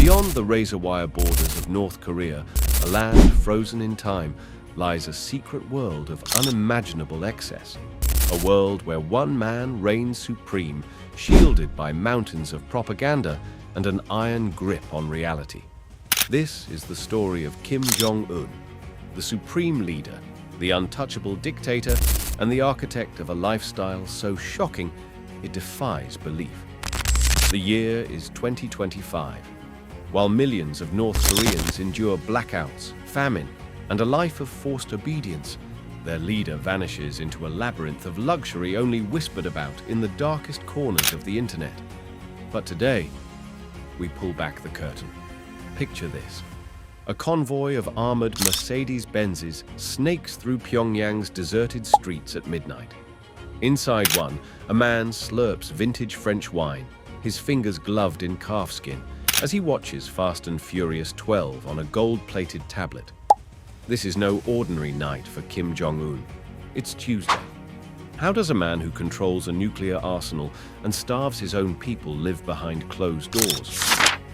Beyond the razor-wire borders of North Korea, a land frozen in time, lies a secret world of unimaginable excess. A world where one man reigns supreme, shielded by mountains of propaganda and an iron grip on reality. This is the story of Kim Jong Un, the supreme leader, the untouchable dictator, and the architect of a lifestyle so shocking it defies belief. The year is 2025. While millions of North Koreans endure blackouts, famine, and a life of forced obedience, their leader vanishes into a labyrinth of luxury only whispered about in the darkest corners of the internet. But today, we pull back the curtain. Picture this. A convoy of armored Mercedes-Benzes snakes through Pyongyang's deserted streets at midnight. Inside one, a man slurps vintage French wine, his fingers gloved in calfskin, as he watches Fast and Furious 12 on a gold-plated tablet. This is no ordinary night for Kim Jong Un. It's Tuesday. How does a man who controls a nuclear arsenal and starves his own people live behind closed doors?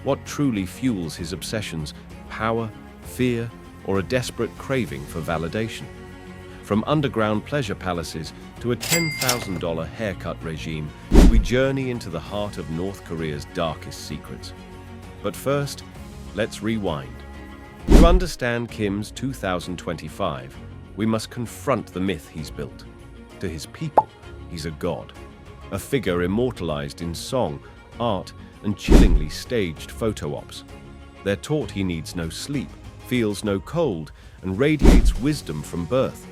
What truly fuels his obsessions? Power, fear, or a desperate craving for validation? From underground pleasure palaces to a $10,000 haircut regime, we journey into the heart of North Korea's darkest secrets. But first, let's rewind. To understand Kim's 2025, we must confront the myth he's built. To his people, he's a god, a figure immortalized in song, art, and chillingly staged photo ops. They're taught he needs no sleep, feels no cold, and radiates wisdom from birth.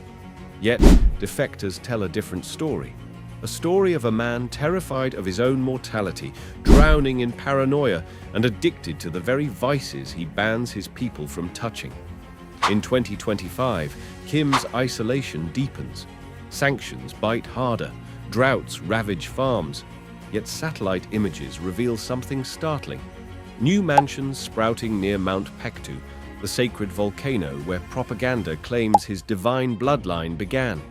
Yet, defectors tell a different story. A story of a man terrified of his own mortality, drowning in paranoia, and addicted to the very vices he bans his people from touching. In 2025, Kim's isolation deepens. Sanctions bite harder, droughts ravage farms, yet satellite images reveal something startling. New mansions sprouting near Mount Pektu, the sacred volcano where propaganda claims his divine bloodline began.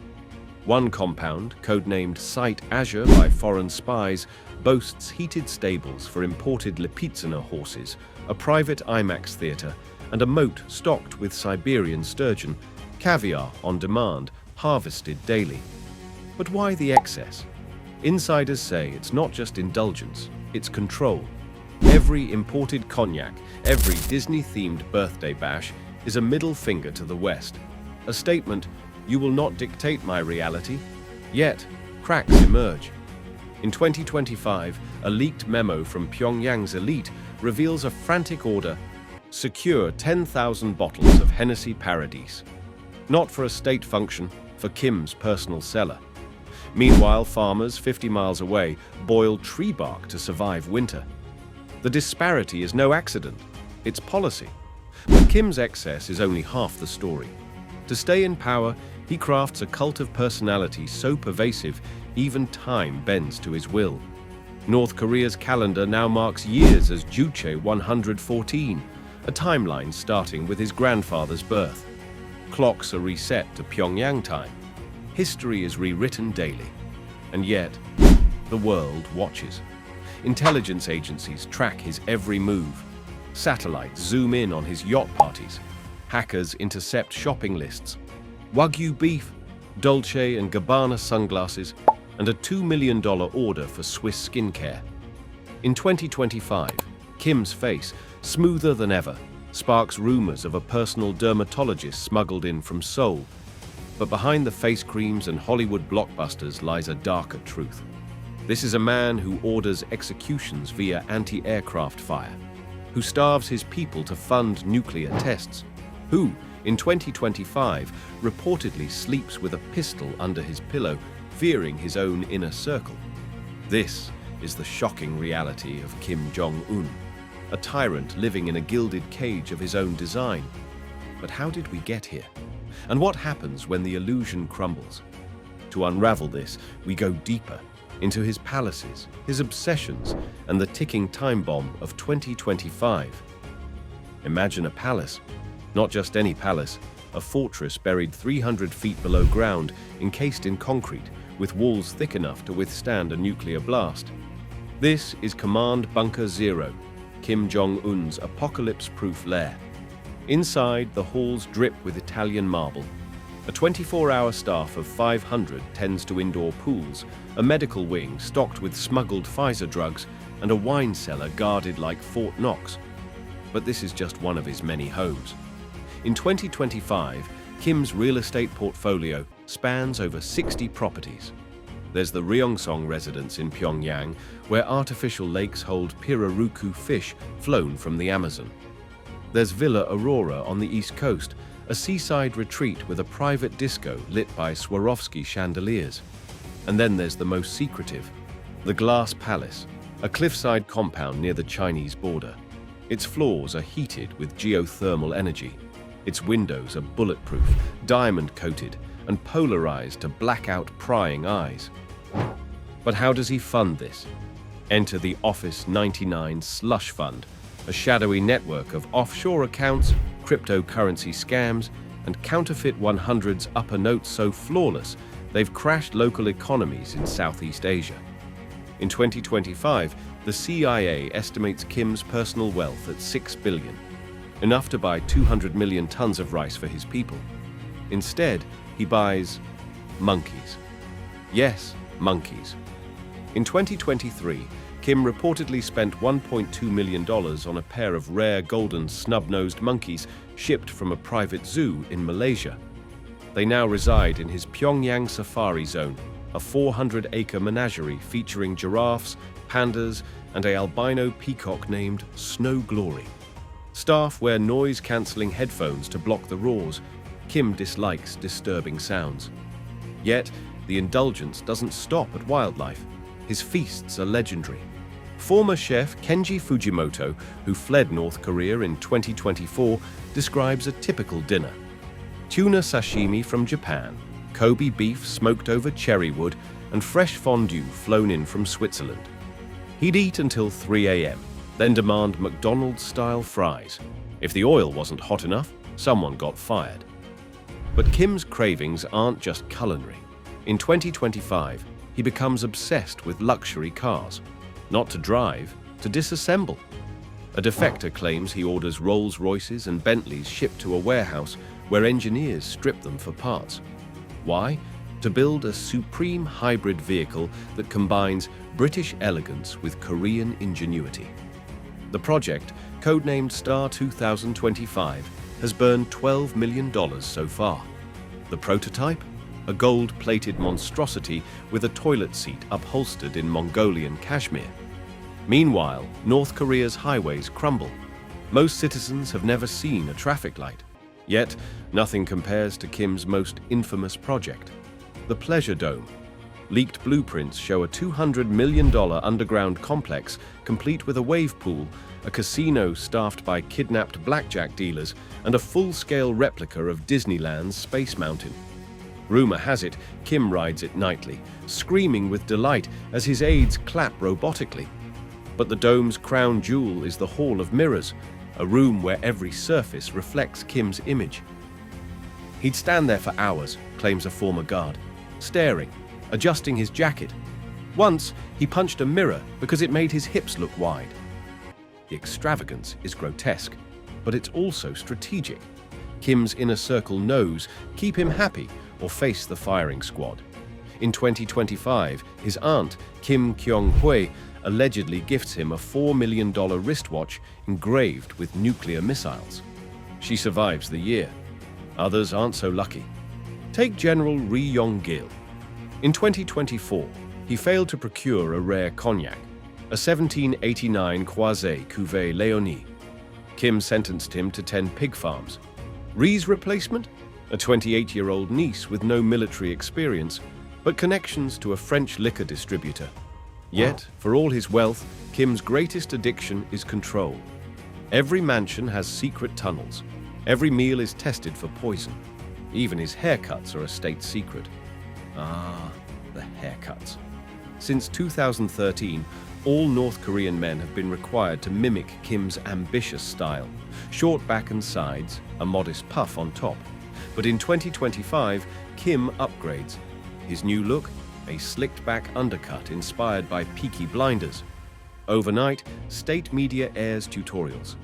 One compound, codenamed Site Azure by foreign spies, boasts heated stables for imported Lipizzaner horses, a private IMAX theater, and a moat stocked with Siberian sturgeon, caviar on demand, harvested daily. But why the excess? Insiders say it's not just indulgence, it's control. Every imported cognac, every Disney-themed birthday bash is a middle finger to the West. A statement, "You will not dictate my reality." Yet, cracks emerge. In 2025, a leaked memo from Pyongyang's elite reveals a frantic order: secure 10,000 bottles of Hennessy Paradise. Not for a state function, for Kim's personal cellar. Meanwhile, farmers 50 miles away boil tree bark to survive winter. The disparity is no accident, it's policy. But Kim's excess is only half the story. To stay in power, he crafts a cult of personality so pervasive, even time bends to his will. North Korea's calendar now marks years as Juche 114, a timeline starting with his grandfather's birth. Clocks are reset to Pyongyang time. History is rewritten daily. And yet, the world watches. Intelligence agencies track his every move. Satellites zoom in on his yacht parties. Hackers intercept shopping lists. Wagyu beef, Dolce & Gabbana sunglasses, and a $2 million order for Swiss skincare. In 2025, Kim's face, smoother than ever, sparks rumors of a personal dermatologist smuggled in from Seoul. But behind the face creams and Hollywood blockbusters lies a darker truth. This is a man who orders executions via anti-aircraft fire, who starves his people to fund nuclear tests, who, in 2025, reportedly sleeps with a pistol under his pillow, fearing his own inner circle. This is the shocking reality of Kim Jong Un, a tyrant living in a gilded cage of his own design. But how did we get here? And what happens when the illusion crumbles? To unravel this, we go deeper into his palaces, his obsessions, and the ticking time bomb of 2025. Imagine a palace. Not just any palace, a fortress buried 300 feet below ground, encased in concrete, with walls thick enough to withstand a nuclear blast. This is Command Bunker Zero, Kim Jong Un's apocalypse-proof lair. Inside, the halls drip with Italian marble. A 24-hour staff of 500 tends to indoor pools, a medical wing stocked with smuggled Pfizer drugs, and a wine cellar guarded like Fort Knox. But this is just one of his many homes. In 2025, Kim's real estate portfolio spans over 60 properties. There's the Ryongsong residence in Pyongyang, where artificial lakes hold pirarucu fish flown from the Amazon. There's Villa Aurora on the east coast, a seaside retreat with a private disco lit by Swarovski chandeliers. And then there's the most secretive, the Glass Palace, a cliffside compound near the Chinese border. Its floors are heated with geothermal energy. Its windows are bulletproof, diamond-coated, and polarized to black out prying eyes. But how does he fund this? Enter the Office 99 slush fund, a shadowy network of offshore accounts, cryptocurrency scams, and counterfeit 100s upper notes so flawless they've crashed local economies in Southeast Asia. In 2025, the CIA estimates Kim's personal wealth at $6 billion, enough to buy 200 million tons of rice for his people. Instead, he buys monkeys. Yes, monkeys. In 2023, Kim reportedly spent $1.2 million on a pair of rare golden snub-nosed monkeys shipped from a private zoo in Malaysia. They now reside in his Pyongyang Safari Zone, a 400-acre menagerie featuring giraffes, pandas, and an albino peacock named Snow Glory. Staff wear noise-cancelling headphones to block the roars. Kim dislikes disturbing sounds. Yet, the indulgence doesn't stop at wildlife. His feasts are legendary. Former chef Kenji Fujimoto, who fled North Korea in 2024, describes a typical dinner. Tuna sashimi from Japan, Kobe beef smoked over cherry wood, and fresh fondue flown in from Switzerland. He'd eat until 3 a.m., then demand McDonald's-style fries. If the oil wasn't hot enough, someone got fired. But Kim's cravings aren't just culinary. In 2025, he becomes obsessed with luxury cars. Not to drive, to disassemble. A defector claims he orders Rolls-Royces and Bentleys shipped to a warehouse where engineers strip them for parts. Why? To build a supreme hybrid vehicle that combines British elegance with Korean ingenuity. The project, codenamed Star 2025, has burned $12 million so far. The prototype? A gold-plated monstrosity with a toilet seat upholstered in Mongolian cashmere. Meanwhile, North Korea's highways crumble. Most citizens have never seen a traffic light. Yet, nothing compares to Kim's most infamous project, the Pleasure Dome. Leaked blueprints show a $200 million underground complex complete with a wave pool, a casino staffed by kidnapped blackjack dealers, and a full-scale replica of Disneyland's Space Mountain. Rumor has it, Kim rides it nightly, screaming with delight as his aides clap robotically. But the dome's crown jewel is the Hall of Mirrors, a room where every surface reflects Kim's image. He'd stand there for hours, claims a former guard, staring, adjusting his jacket. Once, he punched a mirror because it made his hips look wide. The extravagance is grotesque, but it's also strategic. Kim's inner circle knows, keep him happy or face the firing squad. In 2025, his aunt, Kim Kyung-hui, allegedly gifts him a $4 million wristwatch engraved with nuclear missiles. She survives the year. Others aren't so lucky. Take General Ri Yong-gil. In 2024, he failed to procure a rare cognac, a 1789 Croisé Cuvée Léonie. Kim sentenced him to 10 pig farms. Ri's replacement? A 28-year-old niece with no military experience, but connections to a French liquor distributor. Yet, for all his wealth, Kim's greatest addiction is control. Every mansion has secret tunnels. Every meal is tested for poison. Even his haircuts are a state secret. Ah, the haircuts. Since 2013, all North Korean men have been required to mimic Kim's ambitious style. Short back and sides, a modest puff on top. But in 2025, Kim upgrades. His new look? A slicked-back undercut inspired by Peaky Blinders. Overnight, state media airs tutorials.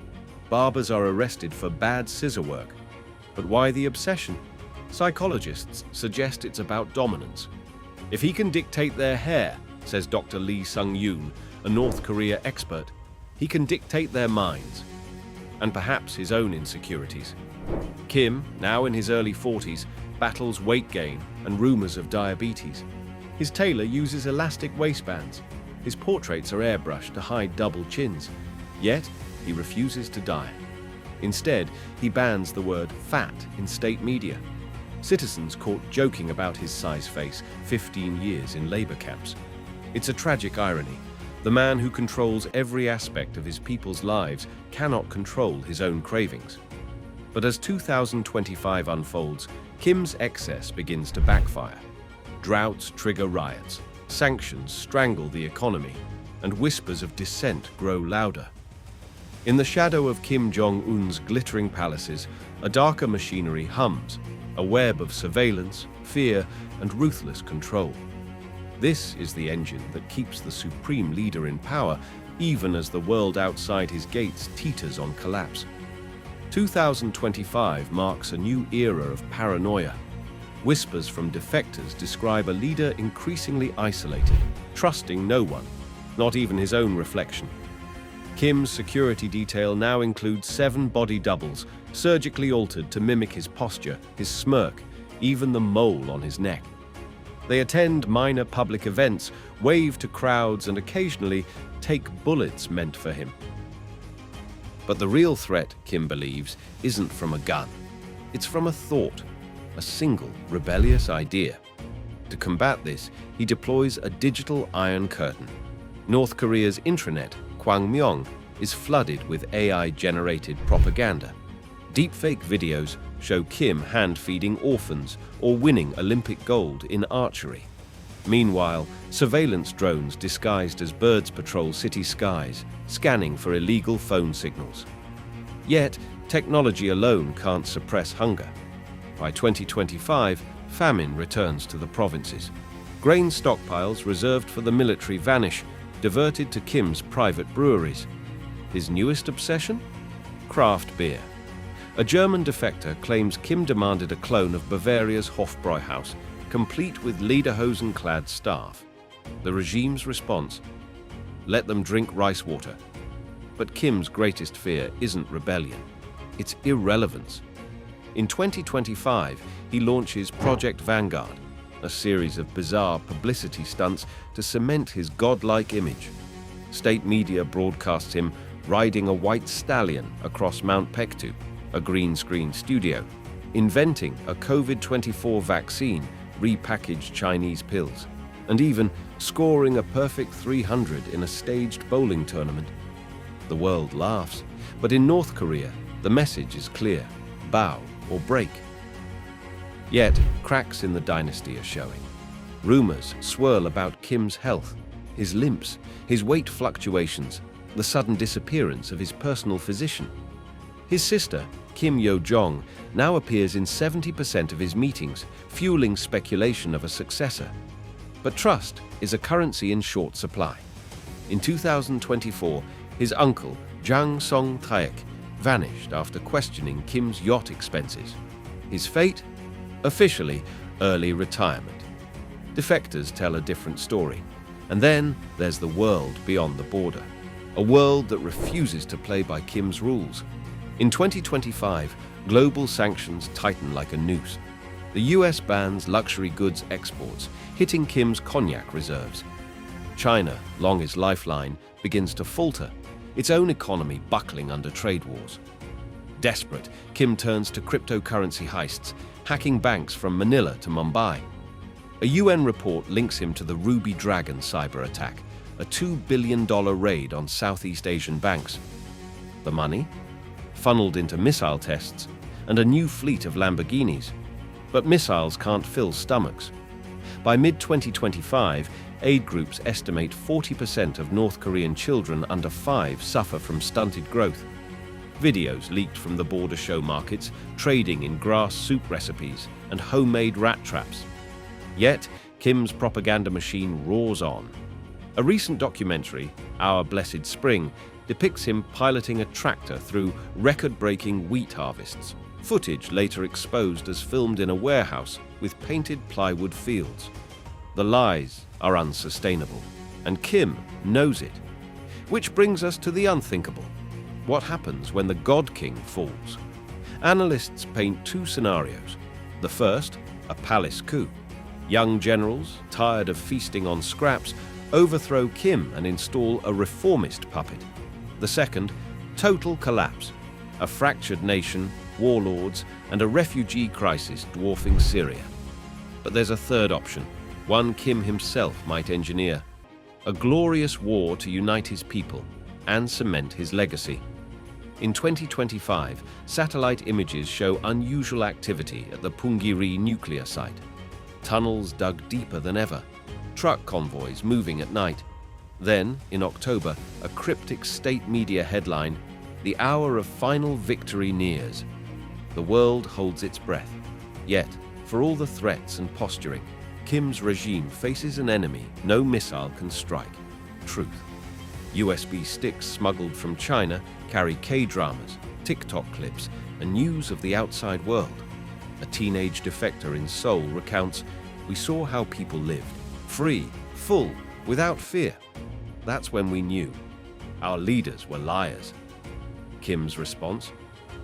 Barbers are arrested for bad scissor work. But why the obsession? Psychologists suggest it's about dominance. If he can dictate their hair, says Dr. Lee Sung-yoon, a North Korea expert, he can dictate their minds, and perhaps his own insecurities. Kim, now in his early 40s, battles weight gain and rumors of diabetes. His tailor uses elastic waistbands. His portraits are airbrushed to hide double chins. Yet, he refuses to diet. Instead, he bans the word fat in state media. Citizens caught joking about his size face 15 years in labor camps. It's a tragic irony. The man who controls every aspect of his people's lives cannot control his own cravings. But as 2025 unfolds, Kim's excess begins to backfire. Droughts trigger riots, sanctions strangle the economy, and whispers of dissent grow louder. In the shadow of Kim Jong Un's glittering palaces, a darker machinery hums, a web of surveillance, fear, and ruthless control. This is the engine that keeps the supreme leader in power, even as the world outside his gates teeters on collapse. 2025 marks a new era of paranoia. Whispers from defectors describe a leader increasingly isolated, trusting no one, not even his own reflection. Kim's security detail now includes 7 body doubles, surgically altered to mimic his posture, his smirk, even the mole on his neck. They attend minor public events, wave to crowds, and occasionally take bullets meant for him. But the real threat, Kim believes, isn't from a gun. It's from a thought, a single rebellious idea. To combat this, he deploys a digital iron curtain. North Korea's intranet, Kwangmyong, is flooded with AI-generated propaganda. Deepfake videos show Kim hand-feeding orphans or winning Olympic gold in archery. Meanwhile, surveillance drones disguised as birds patrol city skies, scanning for illegal phone signals. Yet, technology alone can't suppress hunger. By 2025, famine returns to the provinces. Grain stockpiles reserved for the military vanish, diverted to Kim's private breweries. His newest obsession? Craft beer. A German defector claims Kim demanded a clone of Bavaria's Hofbräuhaus, complete with lederhosen-clad staff. The regime's response? Let them drink rice water. But Kim's greatest fear isn't rebellion. It's irrelevance. In 2025, he launches Project Vanguard, a series of bizarre publicity stunts to cement his godlike image. State media broadcasts him riding a white stallion across Mount Pektu, a green-screen studio, inventing a COVID-24 vaccine, repackaged Chinese pills, and even scoring a perfect 300 in a staged bowling tournament. The world laughs, but in North Korea, the message is clear: bow or break. Yet, cracks in the dynasty are showing. Rumors swirl about Kim's health, his limps, his weight fluctuations, the sudden disappearance of his personal physician. His sister, Kim Yo-jong, now appears in 70% of his meetings, fueling speculation of a successor. But trust is a currency in short supply. In 2024, his uncle, Jang Song-taek, vanished after questioning Kim's yacht expenses. His fate? Officially, early retirement. Defectors tell a different story. And then there's the world beyond the border. A world that refuses to play by Kim's rules. In 2025, global sanctions tighten like a noose. The US bans luxury goods exports, hitting Kim's cognac reserves. China, long his lifeline, begins to falter, its own economy buckling under trade wars. Desperate, Kim turns to cryptocurrency heists, hacking banks from Manila to Mumbai. A UN report links him to the Ruby Dragon cyber attack, a $2 billion raid on Southeast Asian banks. The money? Funneled into missile tests and a new fleet of Lamborghinis. But missiles can't fill stomachs. By mid-2025, aid groups estimate 40% of North Korean children under 5 suffer from stunted growth. Videos leaked from the border show markets, trading in grass soup recipes and homemade rat traps. Yet, Kim's propaganda machine roars on. A recent documentary, Our Blessed Spring, depicts him piloting a tractor through record-breaking wheat harvests, footage later exposed as filmed in a warehouse with painted plywood fields. The lies are unsustainable, and Kim knows it. Which brings us to the unthinkable. What happens when the God King falls? Analysts paint two scenarios. The first, a palace coup. Young generals, tired of feasting on scraps, overthrow Kim and install a reformist puppet. The second, total collapse. A fractured nation, warlords, and a refugee crisis dwarfing Syria. But there's a third option, one Kim himself might engineer. A glorious war to unite his people and cement his legacy. In 2025, satellite images show unusual activity at the Punggiri nuclear site. Tunnels dug deeper than ever, truck convoys moving at night. Then, in October, a cryptic state media headline, "The hour of final victory nears." The world holds its breath. Yet, for all the threats and posturing, Kim's regime faces an enemy no missile can strike: truth. USB sticks smuggled from China carry K-dramas, TikTok clips, and news of the outside world. A teenage defector in Seoul recounts, "We saw how people lived, free, full, without fear. That's when we knew. Our leaders were liars." Kim's response?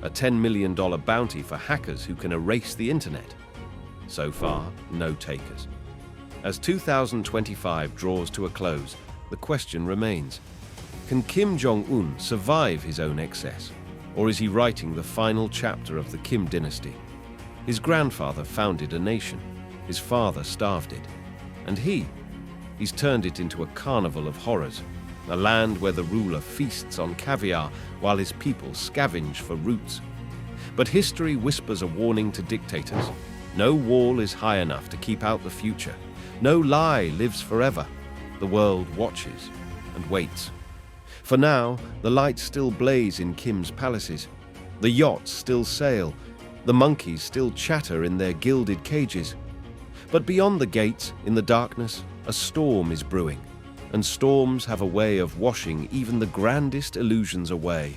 A $10 million bounty for hackers who can erase the internet. So far, no takers. As 2025 draws to a close, the question remains: can Kim Jong Un survive his own excess? Or is he writing the final chapter of the Kim dynasty? His grandfather founded a nation. His father starved it. And he's turned it into a carnival of horrors, a land where the ruler feasts on caviar while his people scavenge for roots. But history whispers a warning to dictators. No wall is high enough to keep out the future. No lie lives forever. The world watches and waits. For now, the lights still blaze in Kim's palaces. The yachts still sail. The monkeys still chatter in their gilded cages. But beyond the gates, in the darkness, a storm is brewing. And storms have a way of washing even the grandest illusions away.